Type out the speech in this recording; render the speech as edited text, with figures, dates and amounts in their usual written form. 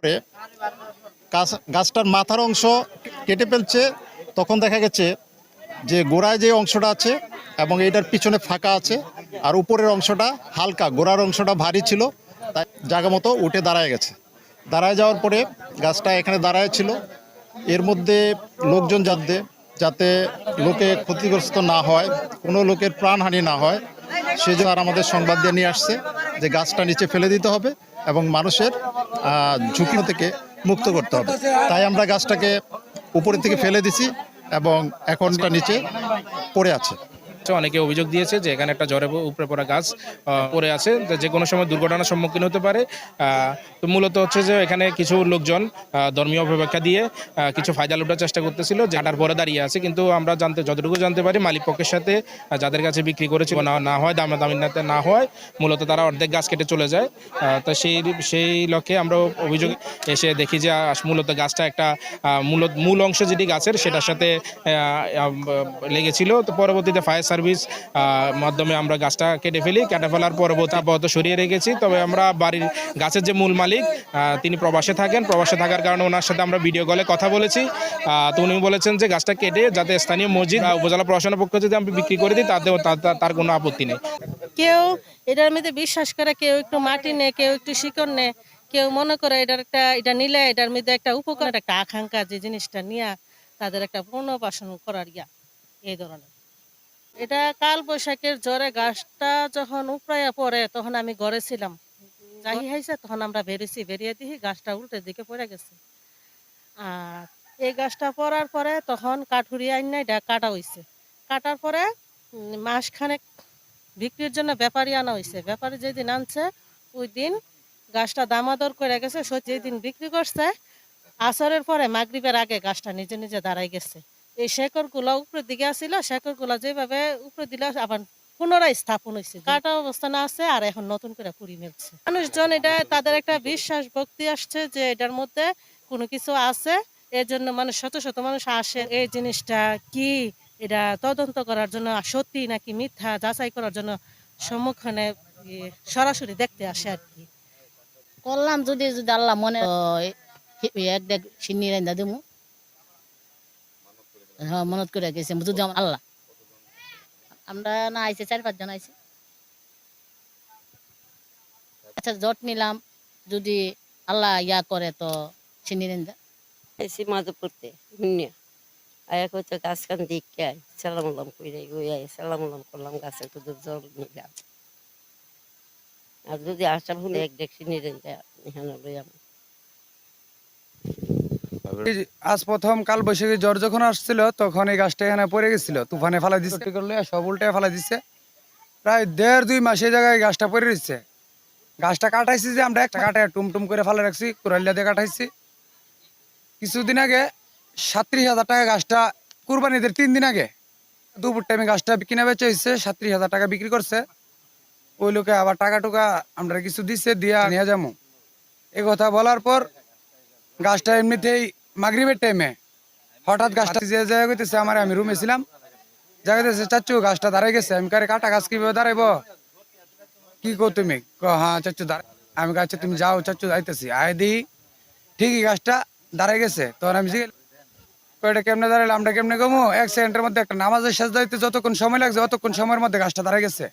পরে গাছটার মাথার অংশ কেটে ফেলছে। তখন দেখা গেছে যে গোড়ায় যে অংশটা আছে এবং এইটার পিছনে ফাঁকা আছে, আর উপরের অংশটা হালকা, গোড়ার অংশটা ভারী ছিল, তাই জায়গা মতো উঠে দাঁড়ায় গেছে। দাঁড়ায় যাওয়ার পরে গাছটা এখানে দাঁড়ায় ছিল। এর মধ্যে লোকজন যাতে লোকে ক্ষতিগ্রস্ত না হয়, কোনো লোকের প্রাণহানি না হয়, সেজন্য আর আমাদের সংবাদ দিয়ে নিয়ে আসছে যে গাছটা নিচে ফেলে দিতে হবে এবং মানুষের ঝুঁকি থেকে মুক্ত করতে হবে। তাই আমরা গাছটাকে উপরের থেকে ফেলে দিছি এবং এখন নিচে পড়ে আছে। অনেকে অভিযোগ দিয়েছে যে এখানে একটা ঝড়ে উপরে পড়া গাছ পড়ে আছে, যে কোনো সময় দুর্ঘটনার সম্মুখীন হতে পারে। তো মূলত হচ্ছে যে এখানে কিছু লোকজন ধর্মীয় অপব্যাখ্যা দিয়ে কিছু ফায়দা লুটার চেষ্টা করতেছিল, যাটার পরে দাঁড়িয়ে আছে। কিন্তু আমরা যতটুকু জানতে পারি, মালিক পক্ষের সাথে যাদের কাছে বিক্রি করেছে না হয় দামাদামিতে না হয়, মূলত তারা অর্ধেক গাছ কেটে চলে যায়। তো সেই লক্ষ্যে আমরা অভিযোগ এসে দেখি যে মূলত গাছটা একটা মূল অংশ যেটি গাছের সেটার সাথে লেগেছিল। তো পরবর্তীতে ফায়ার সার্ভিস মাধ্যমে আমরা গাছটা কেটে ফেলার পরবর্তী আপাতত সরিয়ে রেখেছি। তবে আমরা বাড়ির গাছের যে মূল মালিক তিনি প্রবাসে থাকার কারণে ওনার সাথে আমরা ভিডিও কলে কথা বলেছি। তো উনি বলেছেন যে গাছটা কেটে যাতে স্থানীয় মসজিদ উপজেলা প্রশাসনের পক্ষ যদি আমি বিক্রি করে দিই তার কোনো আপত্তি নেই। কেউ এটার মধ্যে বিশ্বাস করে, কেউ একটু মাটি নেয়, কেউ একটু শিকড় নেয়, কেউ মনে করে এটা নিলে এটার মধ্যে একটা উপকার, একটা আকাঙ্ক্ষা, যে জিনিসটা নিয়ে তাদের একটা পুনর্বাসন করার এই ধরনের। এটা কাল বৈশাখের জ্বরে গাছটা যখন উপড়াইয়া পড়ে তখন আমি ঘরে ছিলাম, যাই হয়েছে তখন আমরা বেরিয়ে দিই গাছটা উল্টের দিকে পড়ে গেছে। আর এই গাছটা পড়ার পরে তখন কাঠুরি আইন এটা কাটা হয়েছে। কাটার পরে মাসখানেক বিক্রির জন্য ব্যাপারী আনা হয়েছে। ব্যাপারী যেদিন আনছে ওই দিন গাছটা দামাদর করে গেছে। যেদিন বিক্রি করছে আসরের পরে মাগরিবের আগে গাছটা নিজে নিজে দাঁড়াই গেছে। এই শেকড়গুলো উপরের দিকে আসছিল, শেকড়গুলো যেভাবে উপরে দিলে আবার পুনরায় স্থাপন হয়েছে, কাটা অবস্থানে আছে আর এখন নতুন করে পুরি মেলছে। মানুষজন এটা তাদের একটা বিশ্বাস ভক্তি আসছে যে এটার মধ্যে কোনো কিছু আছে, এর জন্য মানুষ শত শত মানুষ আসে এই জিনিসটা কি এটা তদন্ত করার জন্য, সত্যি নাকি মিথ্যা যাচাই করার জন্য সম্মুখীনে সরাসরি দেখতে আসে আর কি। করলাম যদি আল্লাহ মনে এক দেখ সিন্নি রান্দা দেবো, হ্যাঁ মনত করে গেছে যদি আল্লাহ। আমরা না আইছে 4-5 জন আইছে। আচ্ছা জট নিলাম, যদি আল্লাহ করে তো সিন্নি রান্দা এসি মাঝে পড়তে শুনিয়া আয়া কইতো গাছ খান দিকে সালাম আলাম কইরে সালাম আলাম করলাম, গাছের তো জল নিলাম। আর যদি আসার হলে এক দেখছি নিরেন এখানে লইয়াম। আজ প্রথম কাল বৈশাখী জ্বর যখন আসছিল তখন এই গাছটা এখানে পড়ে গেছিল, তুফানে ফালাই দিচ্ছে, সব উল্টে ফালাই দিচ্ছে। প্রায় 1.5-2 মাস এই জায়গায় গাছটা পড়ে রয়েছে। গাছটা কাটাইছি যে আমরা একটা কাটায় টুমটুম করে ফালাই রাখছি, কুড়াইলা দিয়ে কাটাইছি। কিছুদিন আগে 37,000 টাকা গাছটা, কুরবানিদের 3 দিন আগে দুপুর টাইমে গাছটা কিনা বেচে হয়েছে, 37,000 টাকা বিক্রি করছে। ওই লোকে আবার টাকা টুকা আমরা কিছু দিচ্ছে, দিয়া নিয়ে যাবো। এই কথা বলার পর গাছটা এমনিতেই মাগরিবের টাইমে হঠাৎ গাছটা জায়গা করতেছে, আমি রুমে ছিলাম, জায়গাতেছে চাচ্চু গাছটা দাঁড়াই গেছে। আমি কারে কাটা গাছ কিভাবে দাঁড়াইবো, কি কো তুমি? হ্যাঁ চাচ্চু দাঁড়াই। আমি গাছে তুমি যাও চাচ্চু যাইতেছি, আয় দিই ঠিকই গাছটা দাঁড়াই গেছে। তখন আমি এটা কেমনে দাঁড়াইলে আমরা কেমনে কমো, 1 সেকেন্ডের মধ্যে একটা নামাজের শেষ দাঁড়াইতে যতক্ষণ সময় লাগছে অতক্ষণ সময়ের মধ্যে গাছটা দাঁড়াই গেছে।